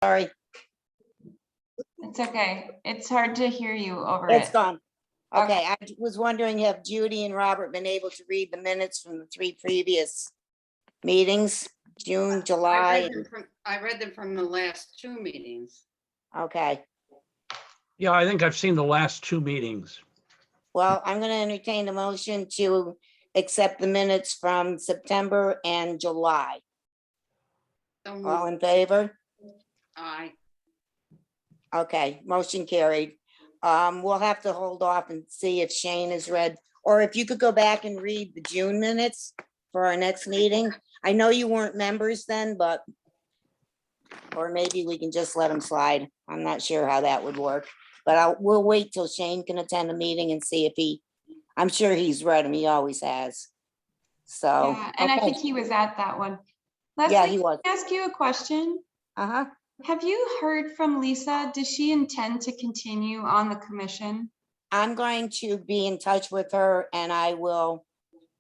Sorry, It's okay. It's hard to hear you over it's it. gone. Okay, I was wondering, have Judy and Robert been able to read the minutes from the 3 previous meetings, June, July? I read them from the last 2 meetings. Okay, Yeah, I think I've seen the last 2 meetings. well, I'm gonna entertain the motion to accept the minutes from September and July. So All moved. in favor? Aye. Okay, motion carried. We'll have to hold off and see if Shane has read, or if you could go back and read the June minutes for our next meeting. I know you weren't members then, but, or maybe we can just let them slide. I'm not sure how that would work, but we'll wait till Shane can attend the meeting and see if I'm sure he's read them. He always has. So. Yeah, and I okay. think he was at that one. Yeah, Leslie, he was. can I ask you a question? Uh-huh. Have you heard from Lisa? Does she intend to continue on the commission? I'm going to be in touch with her and I will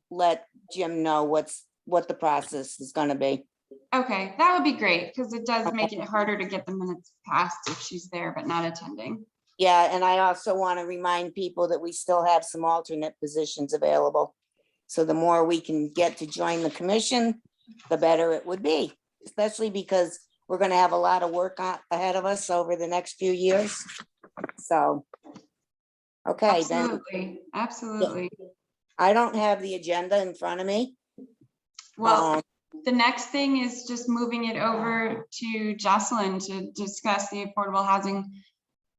let Jim know what the process is gonna be. Okay, that would be great because it does Okay. make it harder to get the minutes passed if she's there but not attending. Yeah, and I also want to remind people that we still have some alternate positions available. So the more we can get to join the commission, the better it would be, especially because we're gonna have a lot of work ahead of us over the next few years. So. Okay, then Absolutely, absolutely. I don't have the agenda in front of me. Well, the next thing is just moving it over to Jocelyn to discuss the affordable housing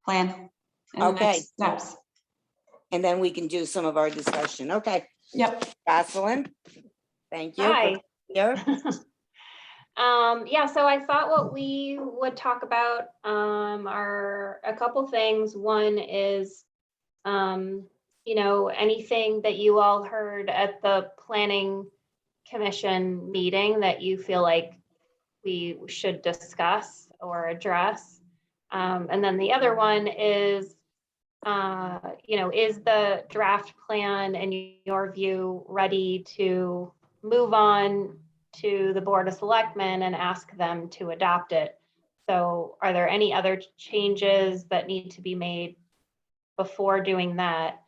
plan. And the Okay. next steps. And then we can do some of our discussion. Okay, Yep. Jocelyn. Thank you. Hi. Here. Yeah, so I thought what we would talk about are a couple things. One is, anything that you all heard at the planning commission meeting that you feel like we should discuss or address. And then the other one is, is the draft plan, in your view, ready to move on to the Board of Selectmen and ask them to adopt it? So are there any other changes that need to be made before doing that?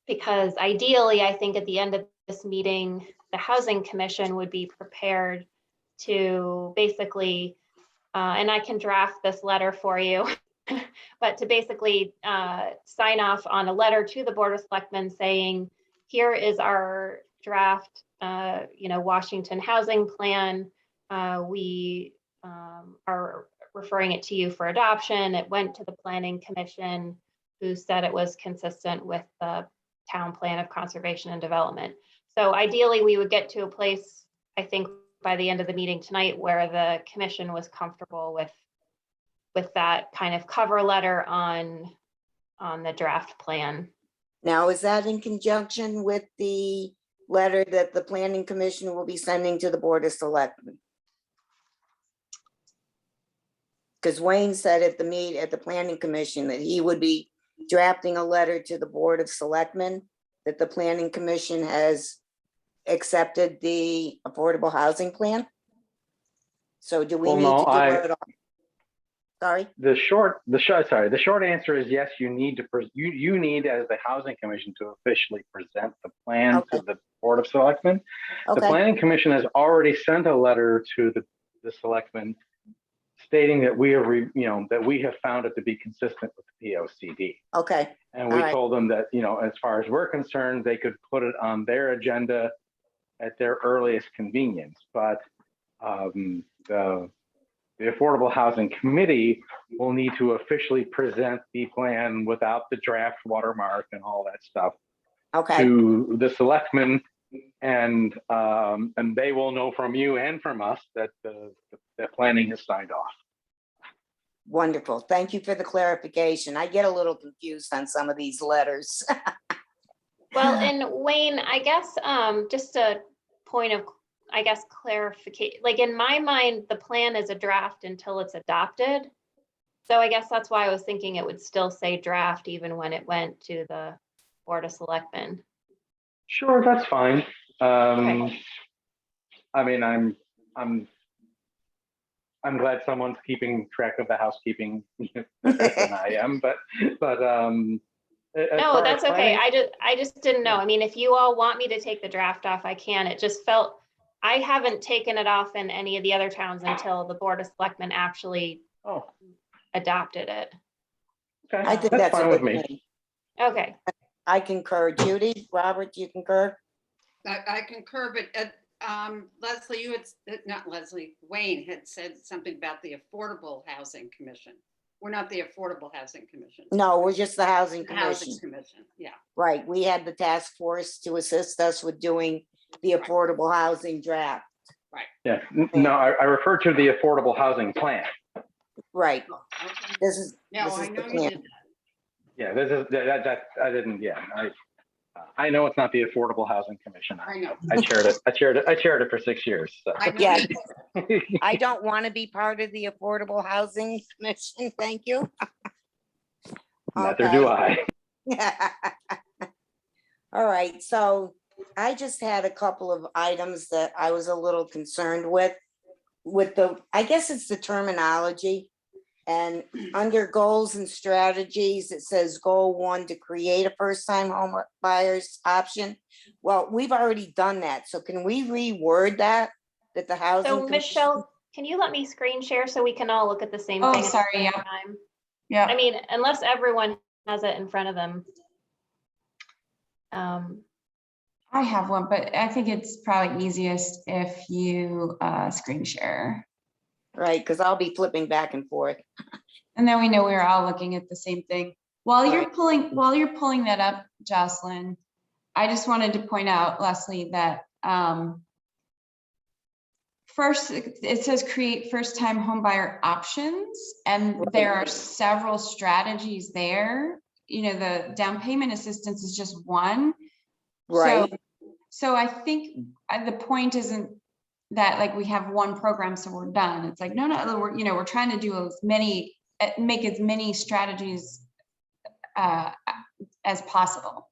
Because ideally, I think at the end of this meeting, the Housing Commission would be prepared to basically, and I can draft this letter for you, but to basically sign off on a letter to the Board of Selectmen saying, here is our draft, Washington Housing Plan. We are referring it to you for adoption. It went to the Planning Commission, who said it was consistent with the Town Plan of Conservation and Development. So ideally, we would get to a place, I think, by the end of the meeting tonight, where the commission was comfortable with that kind of cover letter on the draft plan. Now, is that in conjunction with the letter that the planning commission will be sending to the Board of Selectmen? Because Wayne said at the planning commission that he would be drafting a letter to the Board of Selectmen that the planning commission has accepted the affordable housing plan. So do we Well, need no, to do it? Sorry? The short answer is yes, you need to, you need as the Housing Commission to officially present the plan Okay. to the Board of Selectmen. The Okay, Planning Commission has already sent a letter to the Selectmen stating that we have, that we have found it to be consistent with the POCD. okay, And we All right. told them that, as far as we're concerned, they could put it on their agenda at their earliest convenience. But the Affordable Housing Committee will need to officially present the plan without the draft watermark and all that stuff okay, to the selectmen, and they will know from you and from us that the planning is signed off. wonderful. Thank you for the clarification. I get a little confused on some of these letters. Well, and Wayne, I guess just a point of, clarification, like in my mind, the plan is a draft until it's adopted. So I guess that's why I was thinking it would still say draft even when it went to the Board of Selectmen. Sure, that's fine. Okay. I mean, I'm I'm glad someone's keeping track of the housekeeping better than I am, but as No, far as that's okay. planning- I just didn't know. Yeah. I mean, if you all want me to take the draft off, I can. It just felt, I haven't taken it off in any of the other towns until the Board of Selectmen actually Oh, adopted it. okay, I think that's that's a fine with good me. thing. Okay, I concur. Judy, Robert, do you concur? I concur, but Leslie, not Leslie, Wayne had said something about the Affordable Housing Commission. We're not the Affordable Housing Commission. No, we're just the Housing The Housing Commission. Commission, yeah. Right, we had the task force to assist us with doing the affordable housing draft. Yeah, no, I refer to the affordable housing plan. Right, Oh, okay. this is, No, this I is the know you plan. did that. Yeah, this is, that, I didn't, yeah, I know it's not the Affordable Housing Commission. I know. I chaired it for 6 years, so. I know Yeah. you did. I don't want to be part of the Affordable Housing Commission, thank you. Neither do I. All right, so I just had a couple of items that I was a little concerned with the, I guess it's the terminology. And under goals and strategies, it says goal 1 to create a first-time home buyers option. Well, we've already done that, so can we reword that? That the housing. so Commission- Michelle, can you let me screen share so we can all look at the same Oh, thing? at the sorry, same yeah. time? Yeah. I mean, unless everyone has it in front of them. I have one, but I think it's probably easiest if you screen share. Right, because I'll be flipping back and forth. And then we know we're all looking at the same thing. While you're pulling that up, Jocelyn, I just wanted to point out, Leslie, that first, it says create first-time homebuyer options, and there are several strategies there. You know, the down payment assistance is just one. Right, So I think the point isn't that like we have one program, so we're done. It's like, no, we're trying to do make as many strategies as possible.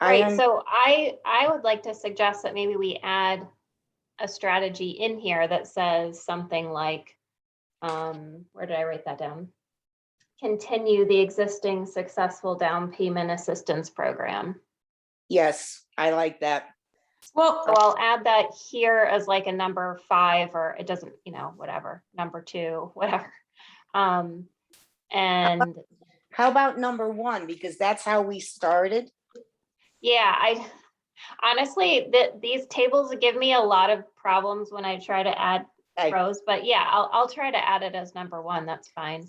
Right, so I would like to suggest that maybe we add a strategy in here that says something like, where did I write that down? Continue the existing successful down payment assistance program. yes, I like that. Well, So I'll add that here as like a number 5, or it doesn't, whatever, number 2, whatever. And How about number 1? Because that's how we started. yeah, honestly, these tables give me a lot of problems when I try to add Okay. rows, but yeah, I'll try to add it as number 1. That's fine.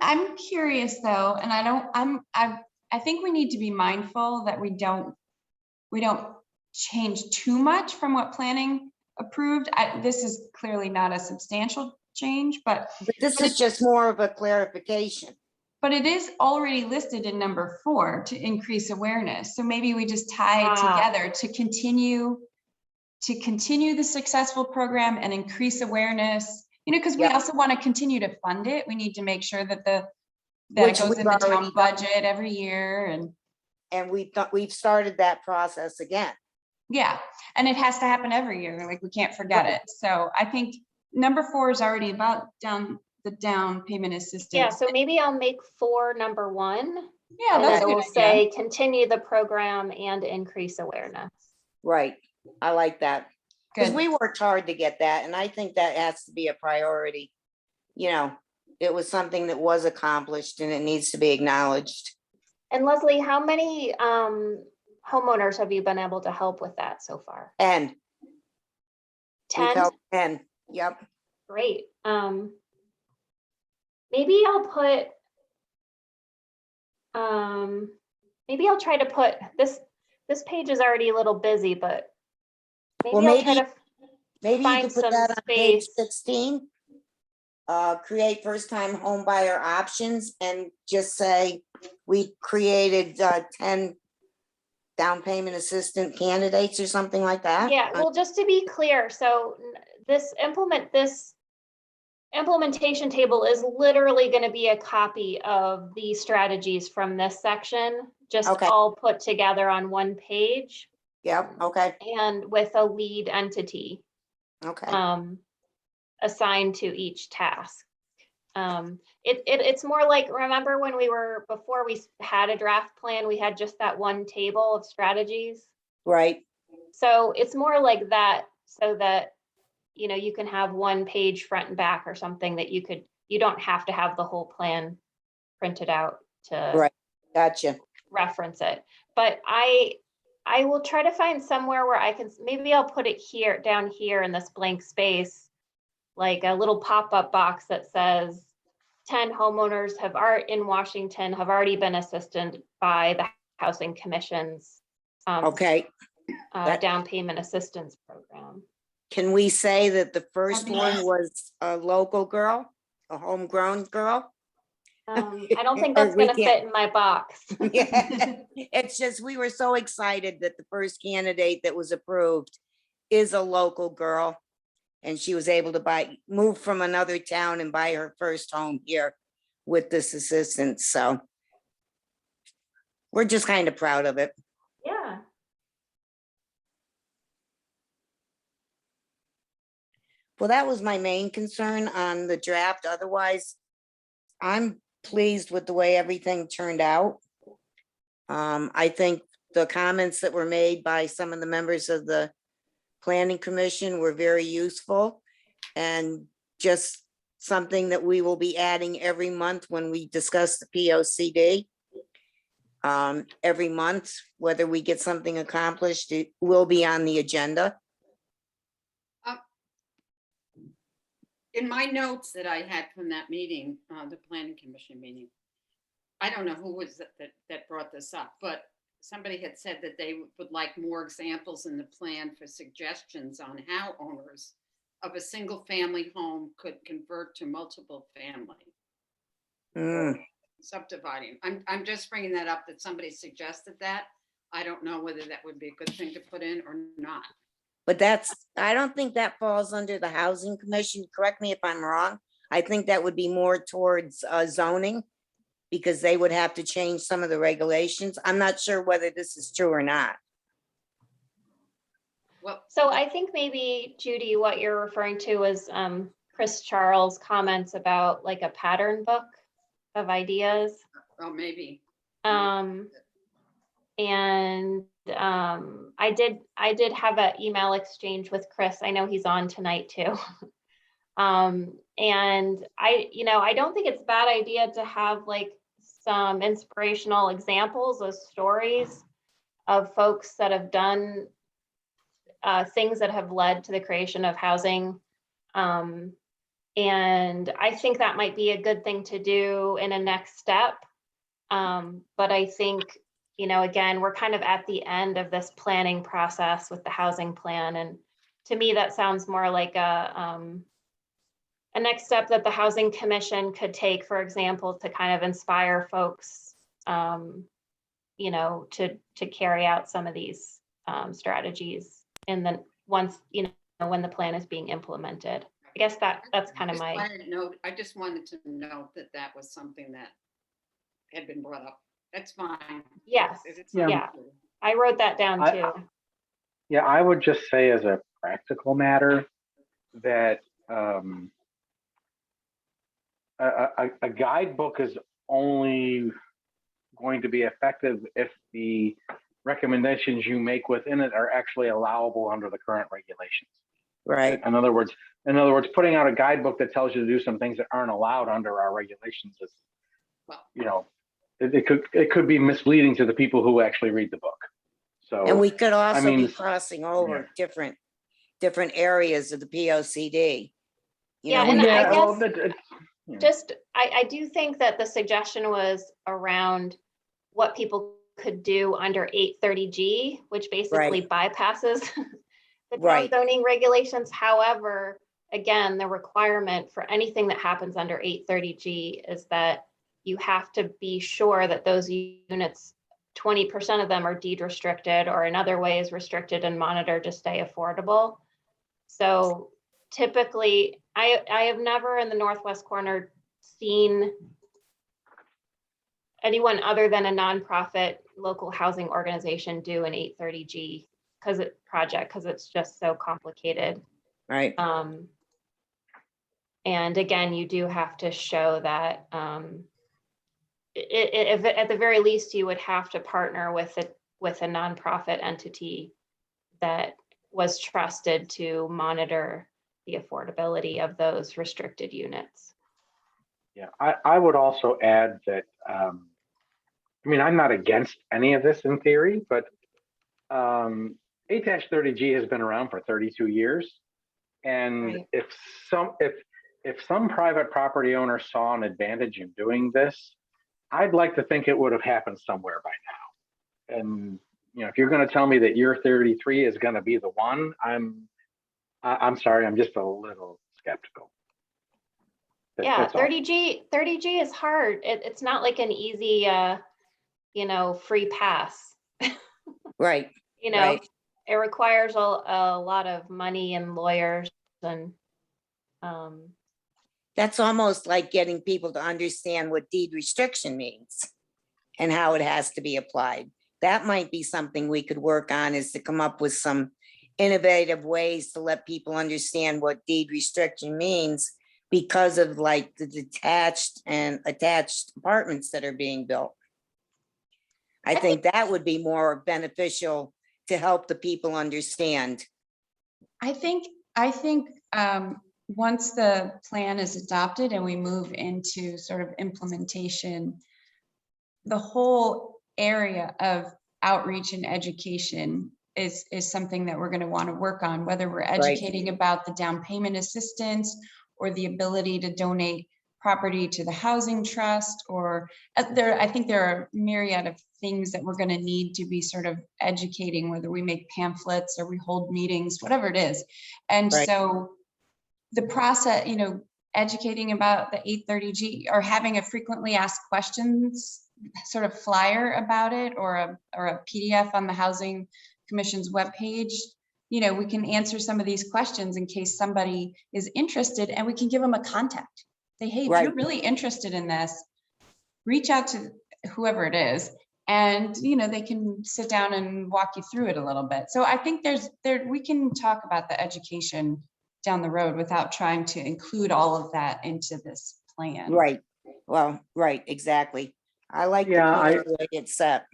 I'm curious though, and I think we need to be mindful that we don't change too much from what planning approved. This is clearly not a substantial change, but But this is just more of a clarification. it is already listed in number 4 to increase awareness. So maybe we just tie it Ah. together to continue the successful program and increase awareness, because we Yeah. also want to continue to fund it. We need to make sure that it Which goes we've in the already town done. budget every year, and And we've started that process again. yeah, and it has to happen every year. Like, we can't forget it. So I think number 4 is already about the down payment assistance. Yeah, so maybe I'll make 4 number 1. Yeah, And that's a then good we'll idea. say continue the program and increase awareness. Right, I like that. Because Good. we worked hard to get that, and I think that has to be a priority. It was something that was accomplished and it needs to be acknowledged. And Leslie, how many homeowners have you been able to help with that so far? And we've 10? helped 10, yep. Great. Maybe I'll put, maybe I'll try to put this page is already a little busy, but Well, maybe I'll try maybe- to, Maybe you Find could put some that on page space. 16. Create first-time home buyer options and just say, we created 10 down payment assistant candidates or something like that. yeah, well, just to be clear, so this implementation table is literally going to be a copy of the strategies from this section, just Okay. all put together on one page Yep, okay, and with a lead entity. okay. assigned to each task. It's more like, remember when before we had a draft plan, we had just that one table of strategies? Right, So it's more like that, so that, you can have one page front and back or something that you don't have to have the whole plan printed out to right, gotcha. reference it. But I will try to find somewhere where I can, maybe I'll put it here, down here in this blank space, like a little pop-up box that says 10 homeowners in Washington have already been assisted by the Housing Commission's Okay, that- down payment assistance program. can we say that the first Okay. one was a local girl, a homegrown girl? I don't think Or that's we gonna can't- fit in my box. Yeah, it's just, we were so excited that the first candidate that was approved is a local girl. And she was able to move from another town and buy her first home here with this assistance, so. We're just kind of proud of it. Yeah. Well, that was my main concern on the draft. Otherwise, I'm pleased with the way everything turned out. I think the comments that were made by some of the members of the Planning Commission were very useful and just something that we will be adding every month when we discuss the P O C D. Every month, whether we get something accomplished, it will be on the agenda. In my notes that I had from that meeting, the planning commission meeting, I don't know who was that brought this up, but somebody had said that they would like more examples in the plan for suggestions on how owners of a single family home could convert to multiple family Mm, subdividing. I'm just bringing that up, that somebody suggested that. I don't know whether that would be a good thing to put in or not. But I don't think that falls under the Housing Commission. Correct me if I'm wrong. I think that would be more towards zoning, because they would have to change some of the regulations. I'm not sure whether this is true or not. Well, So I think maybe, Judy, what you're referring to is Chris Charles' comments about like a pattern book of ideas. oh, maybe. I did have an email exchange with Chris. I know he's on tonight too. And I don't think it's a bad idea to have like some inspirational examples of stories of folks that have done things that have led to the creation of housing. And I think that might be a good thing to do in a next step. But I think, again, we're kind of at the end of this planning process with the housing plan. And to me, that sounds more like a next step that the Housing Commission could take, for example, to kind of inspire folks, to carry out some of these strategies. And then once, when the plan is being implemented. I guess that's kind of my. I just wanted to note that was something that had been brought up. That's fine. Yes, If it's Yeah. not Yeah. true. I wrote that down too. Yeah, I would just say as a practical matter that a guidebook is only going to be effective if the recommendations you make within it are actually allowable under the current regulations. Right, In other words, putting out a guidebook that tells you to do some things that aren't allowed under our regulations is, Well, it could be misleading to the people who actually read the book. So, and we could also mean, be crossing over different areas of the P O C D. Yeah, and I guess- well, Just, I do think that the suggestion was around what people could do under 830G, which basically bypasses the town Right. zoning regulations. However, again, the requirement for anything that happens under 830G is that you have to be sure that those units, 20% of them are deed restricted or in other ways restricted and monitored to stay affordable. So typically, I have never in the northwest corner seen anyone other than a nonprofit local housing organization do an 830G project because it's just so complicated. Right, And again, you do have to show that if at the very least, you would have to partner with a nonprofit entity that was trusted to monitor the affordability of those restricted units. Yeah, I would also add that, I mean, I'm not against any of this in theory, but 8-30G has been around for 32 years. And Right. if some private property owner saw an advantage in doing this, I'd like to think it would have happened somewhere by now. And if you're going to tell me that year 33 is going to be the one, I'm sorry, I'm just a little skeptical. Yeah, That's all. 30G is hard. It's not like an easy, free pass. Right, It right. requires a lot of money and lawyers and, That's almost like getting people to understand what deed restriction means and how it has to be applied. That might be something we could work on, is to come up with some innovative ways to let people understand what deed restriction means, because of like the detached and attached apartments that are being built. I think that would be more beneficial to help the people understand. I think once the plan is adopted and we move into sort of implementation, the whole area of outreach and education is something that we're going to want to work on, whether we're educating about the down payment assistance or the ability to donate property to the housing trust, or I think there are myriad of things that we're going to need to be sort of educating, whether we make pamphlets or we hold meetings, whatever it is. And Right. so the process, educating about the 830G or having a frequently asked questions sort of flyer about it, or a PDF on the Housing Commission's webpage, we can answer some of these questions in case somebody is interested, and we can give them a contact. Say, hey, if Right. you're really interested in this, reach out to whoever it is, and they can sit down and walk you through it a little bit. So I think we can talk about the education down the road without trying to include all of that into this plan. Right. Well, right, exactly. I like the plan the way it's set.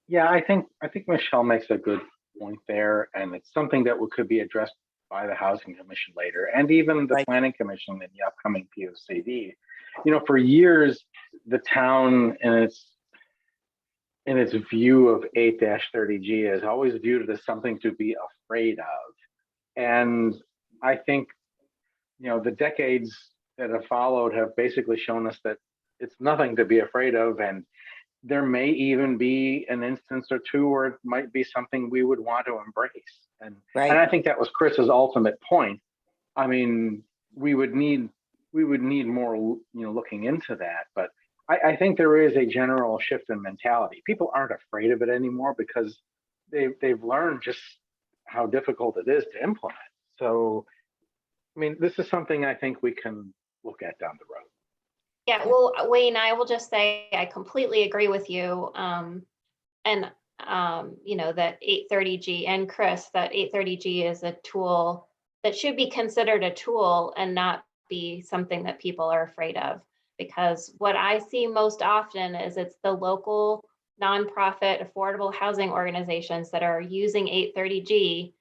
Yeah, I think Michelle makes a good point there, and it's something that could be addressed by the Housing Commission later, and even the Right. Planning Commission in the upcoming POCD. For years, the town in its view of 8-30G has always viewed it as something to be afraid of. And I think, the decades that have followed have basically shown us that it's nothing to be afraid of. And there may even be an instance or two where it might be something we would want to embrace. And I think that was Chris's ultimate point. I mean, we would need more, looking into that. But I think there is a general shift in mentality. People aren't afraid of it anymore because they've learned just how difficult it is to implement. So, I mean, this is something I think we can look at down the road. yeah, well, Wayne, I will just say, I completely agree with you. That 830G, and Chris, that 830G is a tool that should be considered a tool and not be something that people are afraid of. Because what I see most often is it's the local nonprofit affordable housing organizations that are using 830G.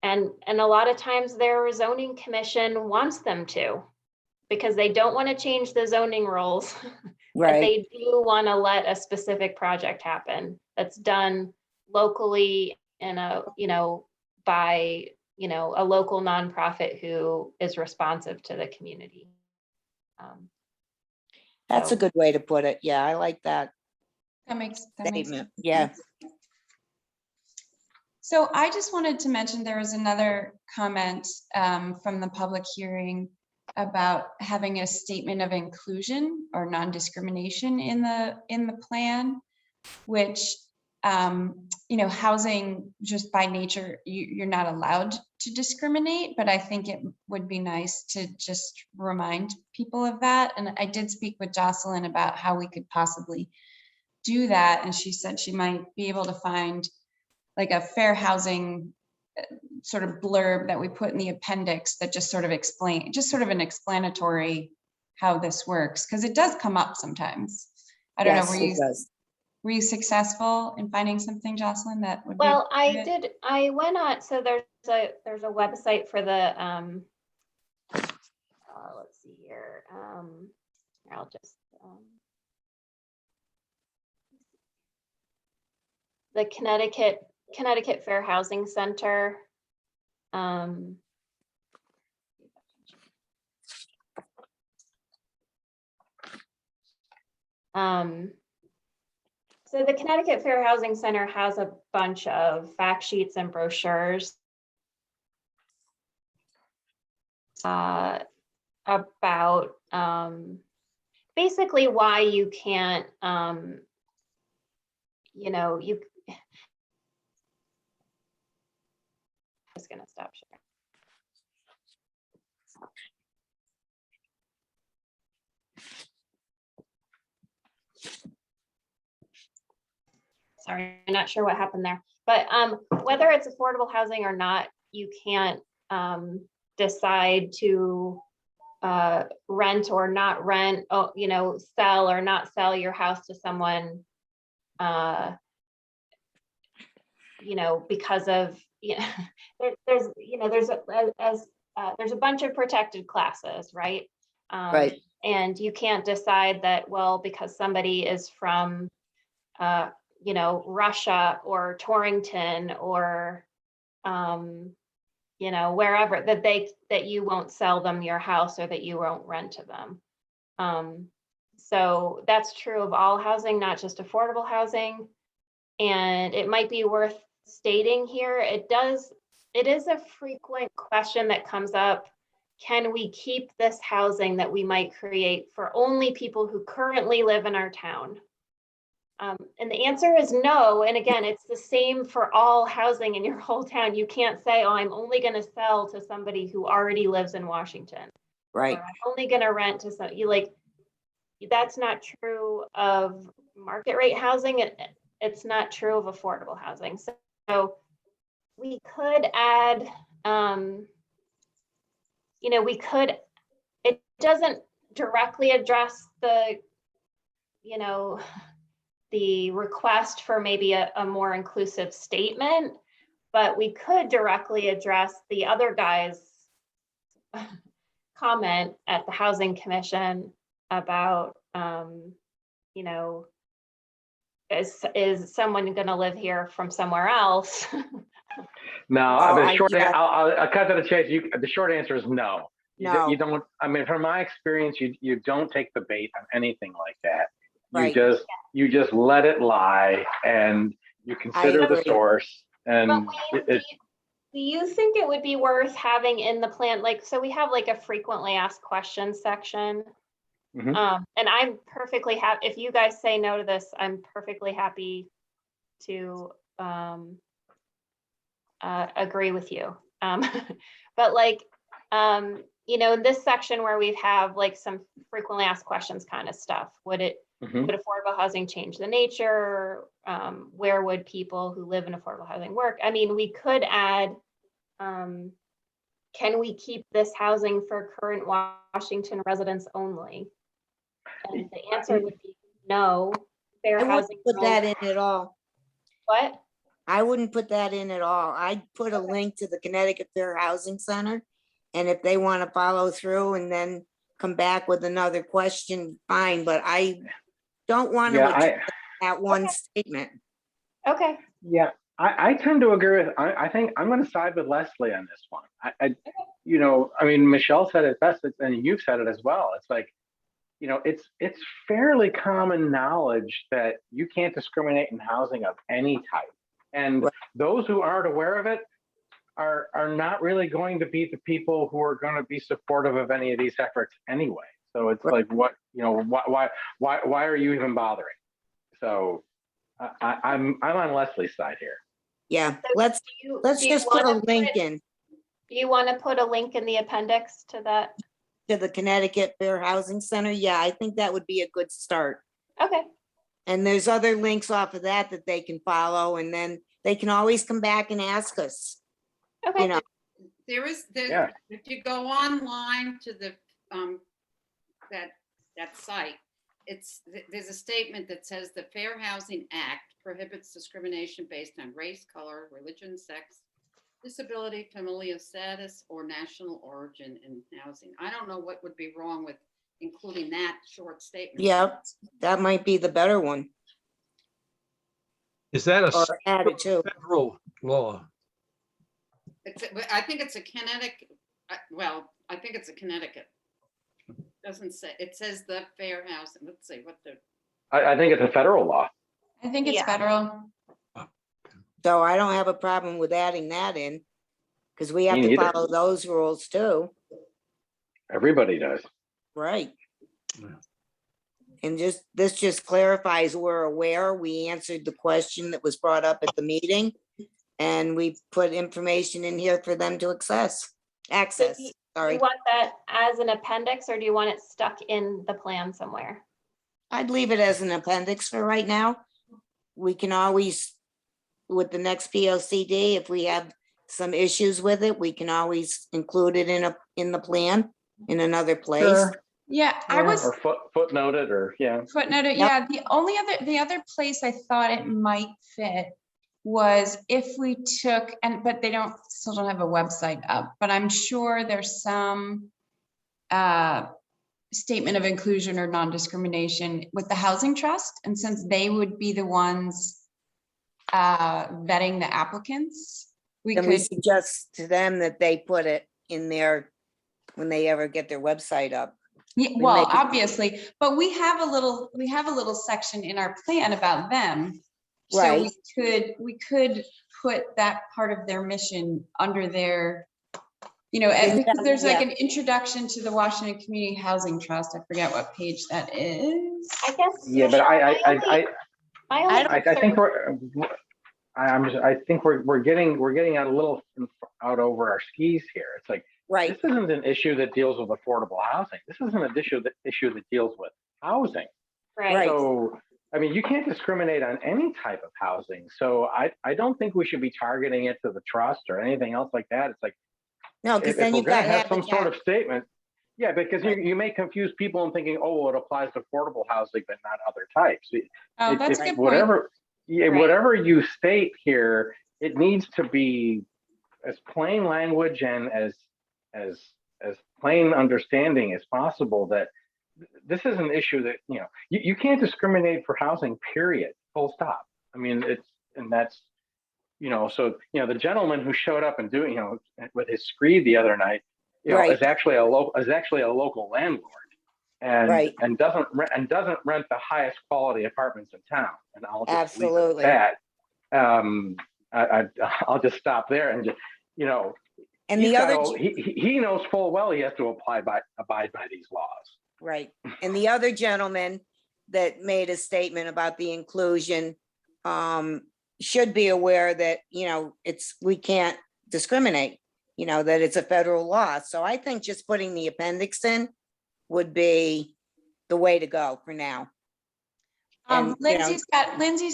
And a lot of times their zoning commission wants them to, because they don't want to change the zoning rules. But Right. they do want to let a specific project happen that's done locally by a local nonprofit who is responsive to the community. That's a good way to put it. Yeah, I like that That makes statement. Yeah. So I just wanted to mention there was another comment from the public hearing about having a statement of inclusion or non-discrimination in the plan, which housing, just by nature, you're not allowed to discriminate, but I think it would be nice to just remind people of that. And I did speak with Jocelyn about how we could possibly do that, and she said she might be able to find like a fair housing sort of blurb that we put in the appendix that just sort of explain, just sort of an explanatory how this works, because it does come up sometimes. I don't know, Yes, it does. were you successful in finding something, Jocelyn, that would be? Well, I appropriate? did, I went on, so there's a website for the, let's see here. I'll just, the Connecticut Fair Housing Center. So the Connecticut Fair Housing Center has a bunch of fact sheets and brochures about basically why you can't, you know, you. Just gonna stop sharing. Sorry, I'm not sure what happened there, but whether it's affordable housing or not, you can't decide to rent or not rent, you know, sell or not sell your house to someone, you know, because of, there's a bunch of protected classes, right? Right. And you can't decide that, well, because somebody is from, you know, Russia or Torrington or, you know, wherever, that you won't sell them your house or that you won't rent to them. So that's true of all housing, not just affordable housing. And it might be worth stating here, it is a frequent question that comes up. Can we keep this housing that we might create for only people who currently live in our town? And the answer is no. And again, it's the same for all housing in your whole town. You can't say, oh, I'm only going to sell to somebody who already lives in Washington. Right. Or I'm only going to rent to some, that's not true of market rate housing. It's not true of affordable housing. So we could add, it doesn't directly address the, the request for maybe a more inclusive statement, but we could directly address the other guy's comment at the Housing Commission about, is someone going to live here from somewhere else? No, Oh, I'll cut to the chase. The short answer is no. No. You don't, I mean, from my experience, you don't take the bait on anything like that. Right. You just let it lie and you consider the agree. source. And But do you think it would be worth having in the plan, like, so we have like a frequently asked questions section. Mhm. And I'm perfectly happy, if you guys say no to this, I'm perfectly happy to agree with you. But like, in this section where we have like some frequently asked questions kind of stuff, would affordable housing change the nature? Where would people who live in affordable housing work? I mean, we could add, can we keep this housing for current Washington residents only? And the answer would be no. Fair I housing. wouldn't put that in at all. What? I wouldn't put that in at all. I'd put a link to the Connecticut Fair Housing Center. And if they want to follow through and then come back with another question, fine, but I don't want to address that one statement. Okay. Yeah, I tend to agree with, I think I'm going to side with Leslie on this one. I mean, Michelle said it best, and you've said it as well. It's like, it's fairly common knowledge that you can't discriminate in housing of any type. And Right. Those who aren't aware of it are not really going to be the people who are going to be supportive of any of these efforts anyway. So it's Right. like, why are you even bothering? So I'm on Leslie's side here. Yeah, So let's do you just put a wanna link in Do you want to put a link in the appendix to that? to the Connecticut Fair Housing Center. Yeah, I think that would be a good start. Okay. And there's other links off of that they can follow, and then they can always come back and ask us. Okay. know, There is, there, Yeah. if you go online to the, that site, there's a statement that says the Fair Housing Act prohibits discrimination based on race, color, religion, sex, disability, familial status, or national origin in housing. I don't know what would be wrong with including that short statement. yeah, that might be the better one, Is that a or add it to. federal law? I think it's a Connecticut, well, I think it's a Connecticut. Doesn't say, it says the Fair Housing, let's see what the, I think it's a federal law. I think it's Yeah. federal. So I don't have a problem with adding that in, because we have Me to neither. follow those rules too, Everybody does. right? Yeah. And this just clarifies we're aware, we answered the question that was brought up at the meeting. And we put information in here for them to access, Do you do sorry. you want that as an appendix, or do you want it stuck in the plan somewhere? I'd leave it as an appendix for right now. We can always, with the next P O C D, if we have some issues with it, we can always include it in the plan in another place. Sure. Yeah, I Yeah, was or footnoted, or yeah. footnoted, yeah, the other place I thought it might fit was if we took, but they still don't have a website up, but I'm sure there's some statement of inclusion or non-discrimination with the housing trust. And since they would be the ones vetting the applicants, we Can we could, suggest to them that they put it in there when they ever get their website up? yeah, well, make it- obviously, but we have a little section in our plan about them. So Right. we could put that part of their mission under their, and Yeah, because there's like yeah. an introduction to the Washington Community Housing Trust. I forget what page that is. I guess. Yeah, but Michelle, my only I think concern- I think we're getting a little out over our skis here. It's like, Right, this isn't an issue that deals with affordable housing. This isn't an issue that deals with housing. Right. So, I mean, you can't discriminate on any type of housing. So I don't think we should be targeting it to the trust or anything else like that. It's like, no, because if then we're you've gonna got have some sort Habitat. of statement, yeah, because you may confuse people in thinking, oh, well, it applies to affordable housing, but not other types. Oh, that's a good point. Whatever, yeah, Right. whatever you state here, it needs to be as plain language and as plain understanding as possible, that this is an issue that, you can't discriminate for housing, period, full stop. I mean, that's, so, the gentleman who showed up and doing, with his screed the other night, Right. is actually a local landlord, and Right. and doesn't rent the highest quality apartments in town. And I'll just leave it at Absolutely. that. I'll just stop there and just, And he's the other, gotta- he knows full well he has to abide by these laws. right, and the other gentleman that made a statement about the inclusion should be aware that, we can't discriminate, that it's a federal law. So I think just putting the appendix in would be the way to go for now. And, Lindsay's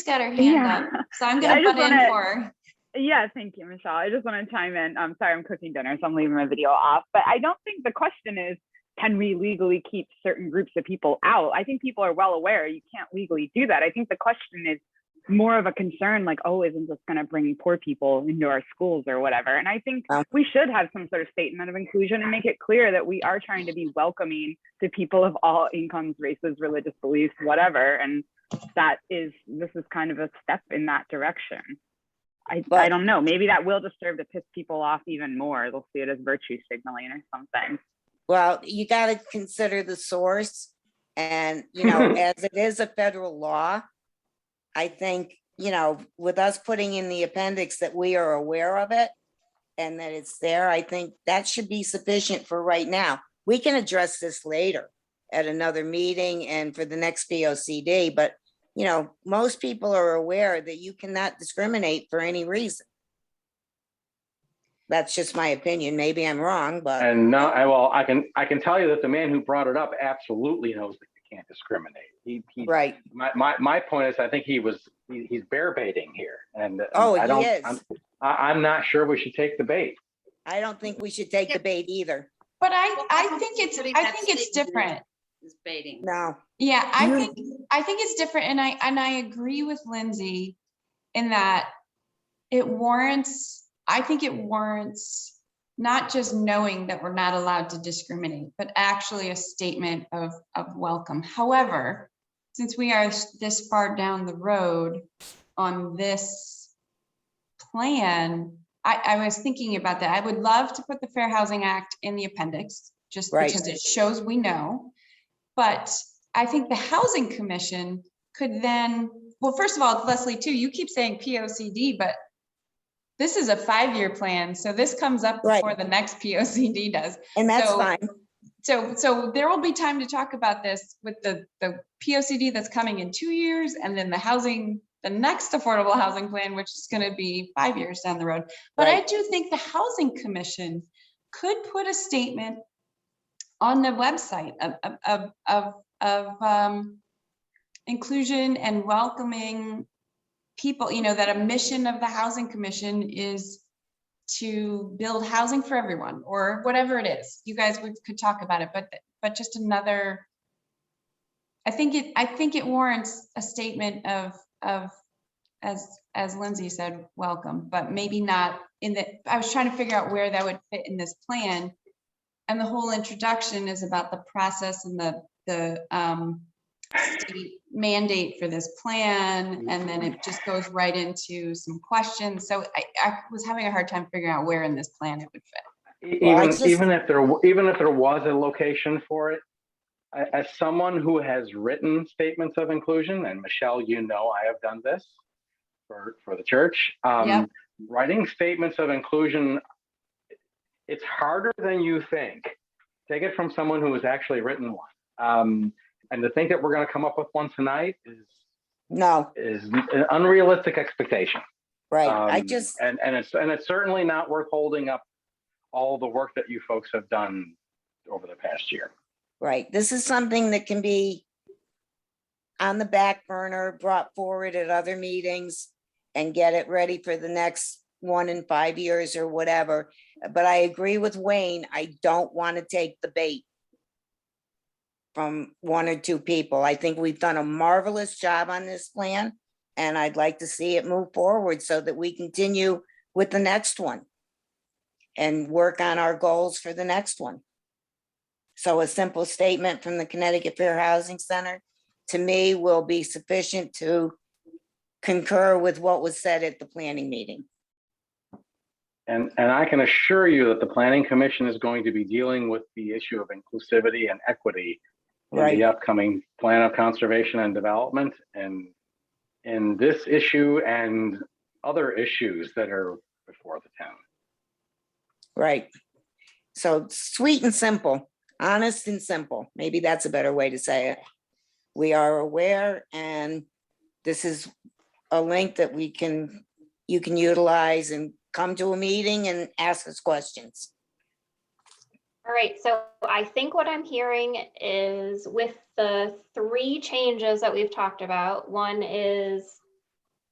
got her hand Yeah. up, so I'm I gonna just butt in wanna- for her. Yeah, thank you, Michelle. I just want to chime in. I'm sorry, I'm cooking dinner, so I'm leaving my video off. But I don't think the question is, can we legally keep certain groups of people out? I think people are well aware you can't legally do that. I think the question is more of a concern, like, oh, isn't this going to bring poor people into our schools or whatever? And I think we should have some sort of statement of inclusion and make it clear that we are trying to be welcoming to people of all incomes, races, religious beliefs, whatever. And this is kind of a step in that direction. I don't know. Maybe that will just serve to piss people off even more. They'll see it as virtue signaling or something. Well, you got to consider the source. And, as it is a federal law, I think, with us putting in the appendix that we are aware of it and that it's there, I think that should be sufficient for right now. We can address this later at another meeting and for the next POCD, but most people are aware that you cannot discriminate for any reason. That's just my opinion. Maybe I'm wrong, but And no, I can tell you that the man who brought it up absolutely knows that you can't discriminate. He right, my point is, I think he was he's bear baiting here, and Oh, I he don't. is. I'm not sure we should take the bait. I don't think we should take the bait either. But Well, I think it's, putting I that think it's statement in different. Is baiting. No, Yeah, I You- think it's different, and I agree with Lindsay in that it warrants, I think it warrants not just knowing that we're not allowed to discriminate, but actually a statement of welcome. However, since we are this far down the road on this plan, I was thinking about that. I would love to put the Fair Housing Act in the appendix, just Right. because it shows we know. But I think the Housing Commission could then, well, first of all, Leslie, too, you keep saying POCD, but this is a 5-year plan, so this comes up Right. before the next POCD does. and that's So- fine. So there will be time to talk about this with the POCD that's coming in 2 years, and then the next affordable housing plan, which is gonna be 5 years down the road. But I Right. do think the Housing Commission could put a statement on the website of inclusion and welcoming people, that a mission of the Housing Commission is to build housing for everyone, or whatever it is. You guys could talk about it, but just another, I think it warrants a statement of, as Lindsay said, welcome, but maybe not I was trying to figure out where that would fit in this plan. And the whole introduction is about the process and the state mandate for this plan, and then it just goes right into some questions. So I was having a hard time figuring out where in this plan it would fit. Well, I Even just- even if there was a location for it, as someone who has written statements of inclusion, and Michelle, I have done this for the church. Yep. Writing statements of inclusion, it's harder than you think. Take it from someone who has actually written one. And to think that we're going to come up with one tonight No, is an unrealistic expectation. right. I Um, just, and it's certainly not worth holding up all the work that you folks have done over the past year. right. This is something that can be on the back burner, brought forward at other meetings and get it ready for the next 1 in 5 years or whatever. But I agree with Wayne. I don't want to take the bait from 1 or 2 people. I think we've done a marvelous job on this plan, and I'd like to see it move forward so that we continue with the next one and work on our goals for the next one. So a simple statement from the Connecticut Fair Housing Center, to me, will be sufficient to concur with what was said at the planning meeting. And I can assure you that the Planning Commission is going to be dealing with the issue of inclusivity and equity in Right. the upcoming Plan of Conservation and Development, and in this issue and other issues that are before the town. Right. So sweet and simple, honest and simple. Maybe that's a better way to say it. We are aware, and this is a link that you can utilize and come to a meeting and ask us questions. All right, so I think what I'm hearing is with the 3 changes that we've talked about, one is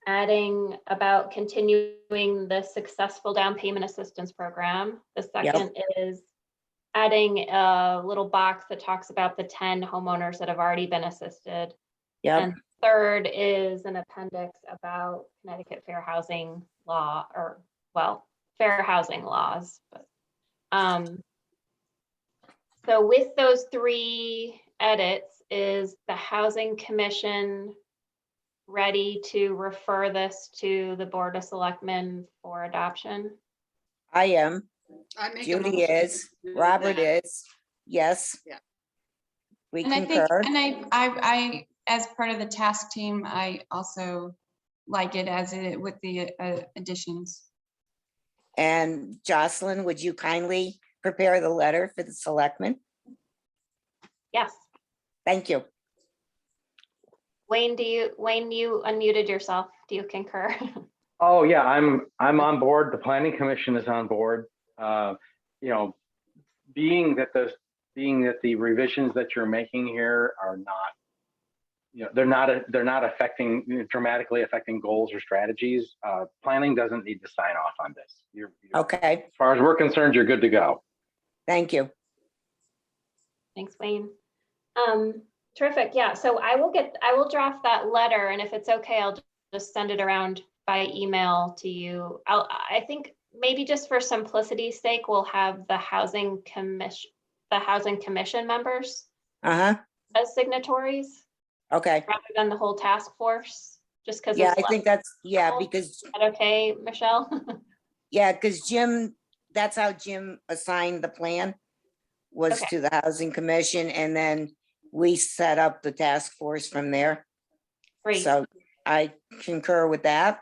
adding about continuing the successful down payment assistance program. The second is adding a little box that talks about the 10 homeowners that have already been assisted. Yep, And third is an appendix about Connecticut fair housing law, or, well, fair housing laws. But, so with those 3 edits, is the Housing Commission ready to refer this to the Board of Selectmen for adoption? I am. I make a Judy motion is. to do Robert that. is. Yes. Yeah. We And I think, concur. and I, as part of the task team, I also like it as it with the additions. And Jocelyn, would you kindly prepare the letter for the selectmen? Yes. Thank you. Wayne, you unmuted yourself. Do you concur? Oh yeah, I'm on board. The Planning Commission is on board. Being that the revisions that you're making here are not they're not affecting, dramatically affecting goals or strategies. Planning doesn't need to sign off on this. Okay, As far as we're concerned, you're good to go. thank you. Thanks, Wayne. Terrific. Yeah, so I will draft that letter, and if it's okay, I'll just send it around by email to you. I think maybe just for simplicity's sake, we'll have the housing commission members Uh-huh, as signatories okay. rather than the whole task force, just because. Yeah, I think that's, yeah, level. because, Is that okay, Michelle? yeah, because Jim, that's how Jim assigned the plan, was Okay. to the Housing Commission, and then we set up the task force from there. Great. So I concur with that.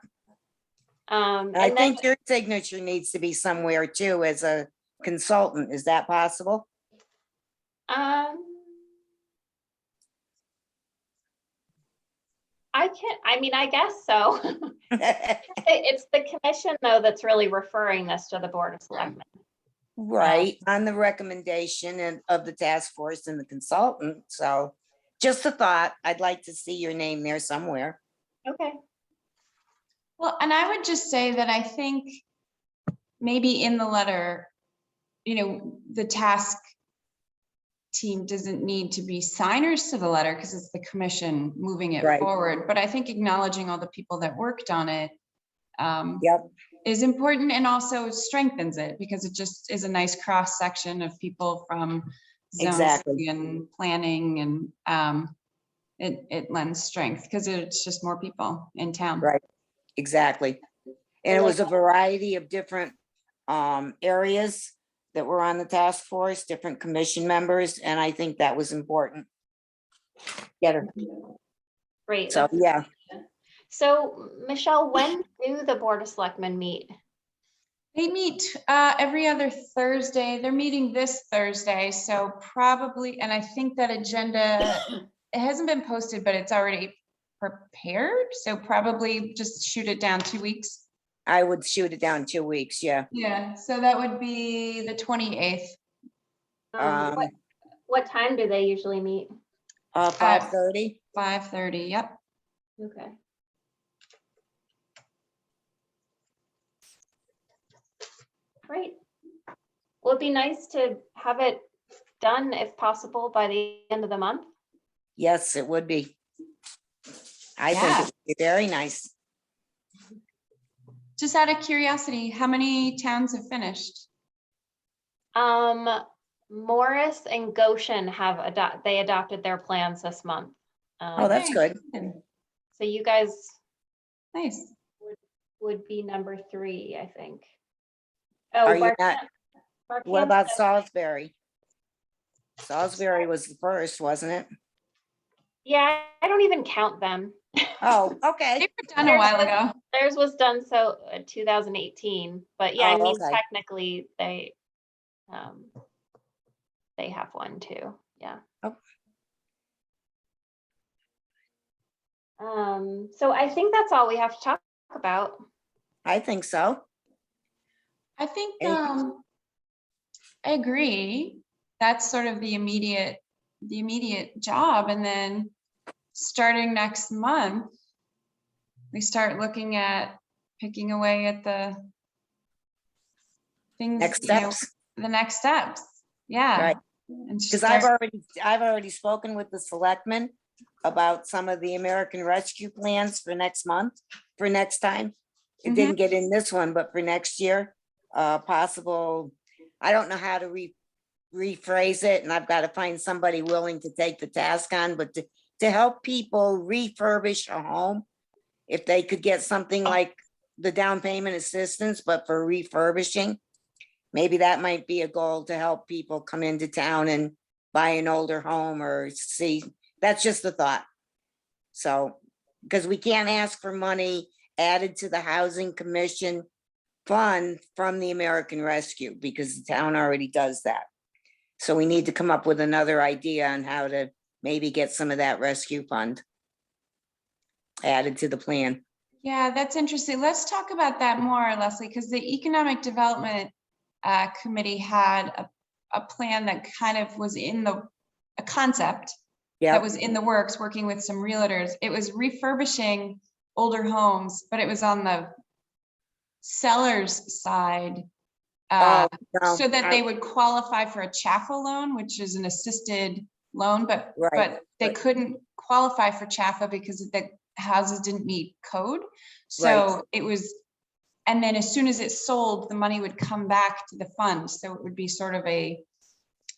And I then, think your signature needs to be somewhere too as a consultant. Is that possible? I guess so. It's the commission, though, that's really referring this to the Board of Selectmen. Right, on the recommendation of the task force and the consultant. So just a thought, I'd like to see your name there somewhere. Okay. Well, and I would just say that I think maybe in the letter, the task team doesn't need to be signers to the letter because it's the commission moving it Right. forward. But I think acknowledging all the people that worked on it Yep, is important, and also strengthens it because it just is a nice cross section of people from zoning Exactly. and planning, and it lends strength because it's just more people in town. Right. exactly. And it was a variety of different areas that were on the task force, different commission members, and I think that was important. Get her. Great. So, yeah, So, Michelle, when do the Board of Selectmen meet? They meet every other Thursday. They're meeting this Thursday, so probably, and I think that agenda, it hasn't been posted, but it's already prepared, so probably just shoot it down 2 weeks. I would shoot it down 2 weeks, yeah. Yeah, so that would be the 28th. What time do they usually meet? 5:30. 5:30, yep. Okay. Great. Well, it'd be nice to have it done, if possible, by the end of the month. Yes, it would be. I think Yeah. it would be very nice. Just out of curiosity, how many towns have finished? Morris and Goshen have adopted their plans this month. Oh, that's Okay. good. So you guys Nice. would be number 3, I think. Are Oh, you not- What Barkhamsted- about Salisbury? Salisbury was the first, wasn't it? Yeah, I don't even count them. Oh, okay. They were done a while ago. Theirs was done 2018, but yeah, I Oh, mean, okay. technically they have one too, yeah. Oh. So I think that's all we have to talk about. I think so. I think, Any- I agree. That's sort of the immediate job. And then starting next month, we start looking at picking away at the things. Next you know, steps. The next steps. Yeah. Right. And Because start- I've already spoken with the selectmen about some of the American Rescue plans for next month, for next time. It Mhm. didn't get in this one, but for next year, possible, I don't know how to rephrase it, and I've got to find somebody willing to take the task on, but to help people refurbish a home, if they could get something like the down payment assistance, but for refurbishing, maybe that might be a goal to help people come into town and buy an older home or see, that's just a thought. So, because we can't ask for money added to the Housing Commission fund from the American Rescue because the town already does that. So we need to come up with another idea on how to maybe get some of that rescue fund added to the plan. Yeah, that's interesting. Let's talk about that more, Leslie, because the Economic Development Committee had a plan that kind of was in a concept Yeah, that was in the works, working with some realtors. It was refurbishing older homes, but it was on the seller's side. oh, no, So that they would qualify for a CHAFA loan, which is an assisted loan, but Right, they but- couldn't qualify for CHAFA because the houses didn't meet code. Right. So it was, and then as soon as it sold, the money would come back to the fund. So it would be sort of a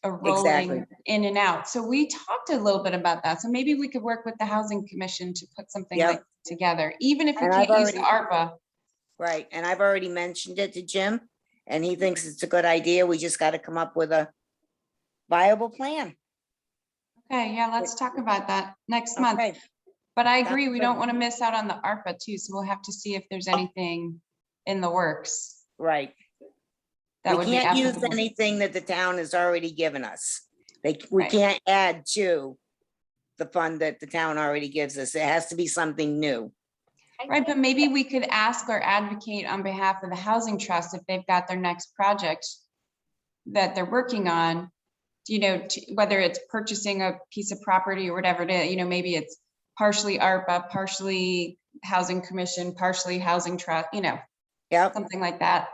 rolling Exactly. in and out. So we talked a little bit about that. So maybe we could work with the Housing Commission to put something Yep. like together, even if we And I've can't use the already- ARPA. right. And I've already mentioned it to Jim and he thinks it's a good idea. We just got to come up with a viable plan. Okay, yeah, let's talk about that next month. Okay, But I Sounds agree, we good. don't want to miss out on the ARPA too, so we'll have to see if there's anything in the works right. that We would be can't use applicable. anything that the town has already given us. We Right. can't add to the fund that the town already gives us. It has to be something new. I Right, but think maybe we could ask or advocate on behalf of the Housing Trust if they've got their next project that they're working on, you know, whether it's purchasing a piece of property or whatever it is, you know, maybe it's partially ARPA, partially Housing Commission, partially Housing Trust, you know, Yep. something like that.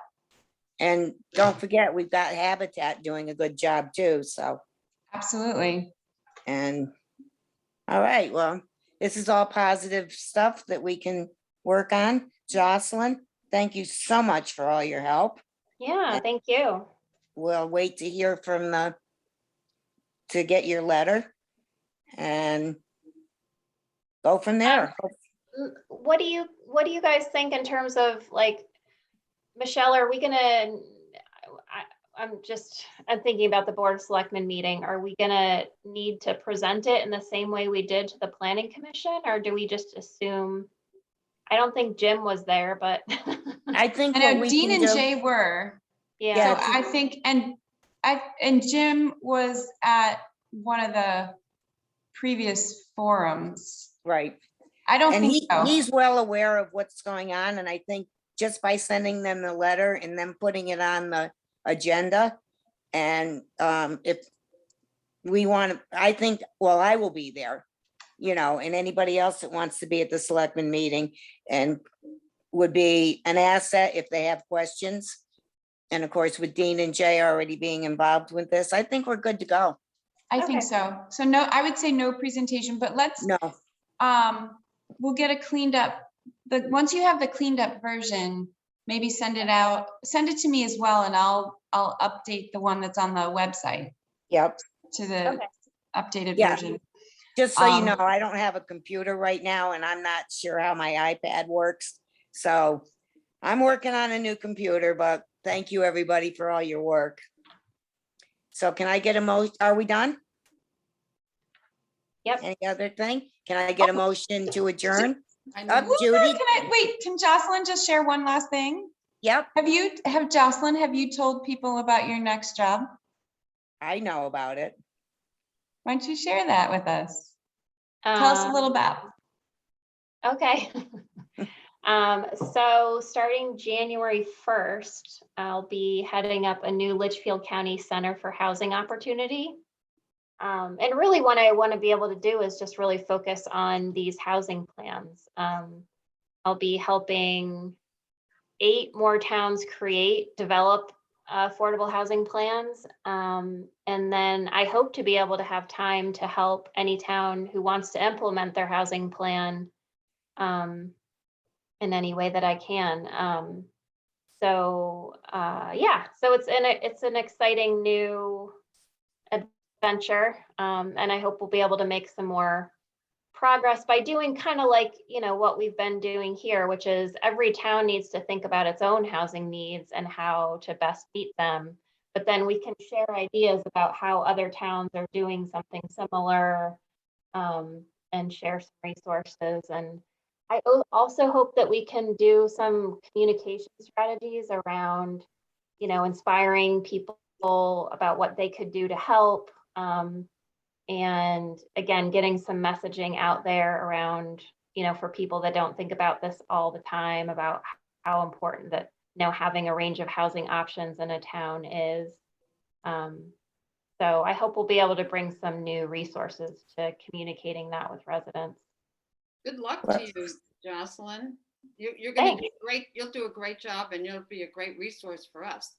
And don't forget, we've got Habitat doing a good job too, so, Absolutely. and, all right, well, this is all positive stuff that we can work on. Jocelyn, thank you so much for all your help. Yeah, thank you. We'll wait to hear from to get your letter and go from there. What do you guys think in terms of like, Michelle, are we gonna, I'm thinking about the Board of Selectmen meeting. Are we gonna need to present it in the same way we did to the Planning Commission, or do we just assume? I don't think Jim was there, but I think I what know we Dean can and do, Jay were. So yeah, I think, and Jim was at one of the previous forums. right, I don't and think so. he's well aware of what's going on, and I think just by sending them the letter and then putting it on the agenda, and if we want, I think, well, I will be there, you know, and anybody else that wants to be at the selectmen meeting and would be an asset if they have questions. And of course, with Dean and Jay already being involved with this, I think we're good to go. I think Okay. so. So no, I would say no presentation, but let's, No, we'll get it cleaned up. But once you have the cleaned up version, maybe send it out, send it to me as well, and I'll update the one that's on the website yep, to the Okay. updated Yeah. version. just so you know, Um, I don't have a computer right now and I'm not sure how my iPad works. So I'm working on a new computer, but thank you, everybody, for all your work. So can I get are we done? Yep. Any other thing? Can I get a motion to adjourn? I Up, know. Judy? Can Jocelyn just share one last thing? Yep, Jocelyn, have you told people about your next job? I know about it. Why don't you share that with us? Tell us a little about. Okay. So starting January 1st, I'll be heading up a new Litchfield County Center for Housing Opportunity. And really what I want to be able to do is just really focus on these housing plans. I'll be helping 8 more towns develop affordable housing plans. And then I hope to be able to have time to help any town who wants to implement their housing plan in any way that I can. Yeah, so it's an exciting new adventure. And I hope we'll be able to make some more progress by doing kind of like, you know, what we've been doing here, which is every town needs to think about its own housing needs and how to best meet them. But then we can share ideas about how other towns are doing something similar, and share some resources. And I also hope that we can do some communication strategies around, you know, inspiring people about what they could do to help. And again, getting some messaging out there around, you know, for people that don't think about this all the time, about how important that, you know, having a range of housing options in a town is. So I hope we'll be able to bring some new resources to communicating that with residents. Good luck Well- to you, Jocelyn. You're gonna Thanks. do great. You'll do a great job and you'll be a great resource for us.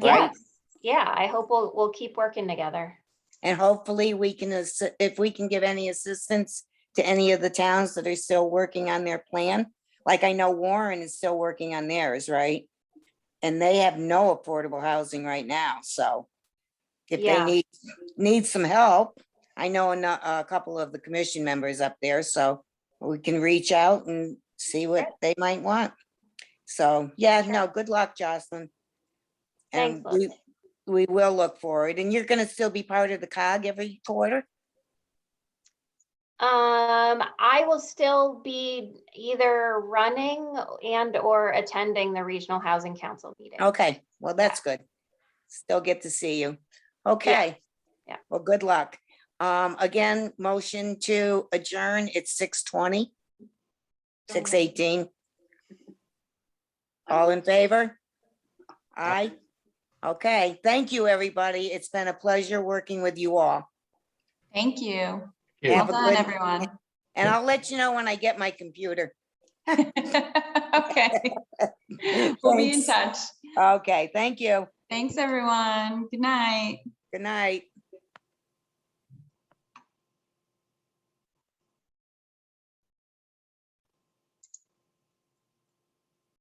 Right. Yes, yeah, I hope we'll keep working together. And hopefully we can, if we can give any assistance to any of the towns that are still working on their plan. Like I know Warren is still working on theirs, right? And they have no affordable housing right now, so if they Yeah. need some help, I know a couple of the commission members up there, so we can reach out and see what they might want. So, yeah, no, good luck, Jocelyn. Thanks, And Leslie. we will look forward, and you're gonna still be part of the COG every quarter? I will still be either running and or attending the Regional Housing Council meeting. Okay, well, that's good. Still get to see you. Okay. Yeah. Well, good luck. Again, motion to adjourn. It's 6:20, 6:18. All in favor? Aye. Okay, thank you, everybody. It's been a pleasure working with you all. Thank you. Yeah. Well Have a done, good- everyone. And I'll let you know when I get my computer. Okay, we'll be in Thanks. touch. Okay, thank you. Thanks, everyone. Good night. Good night.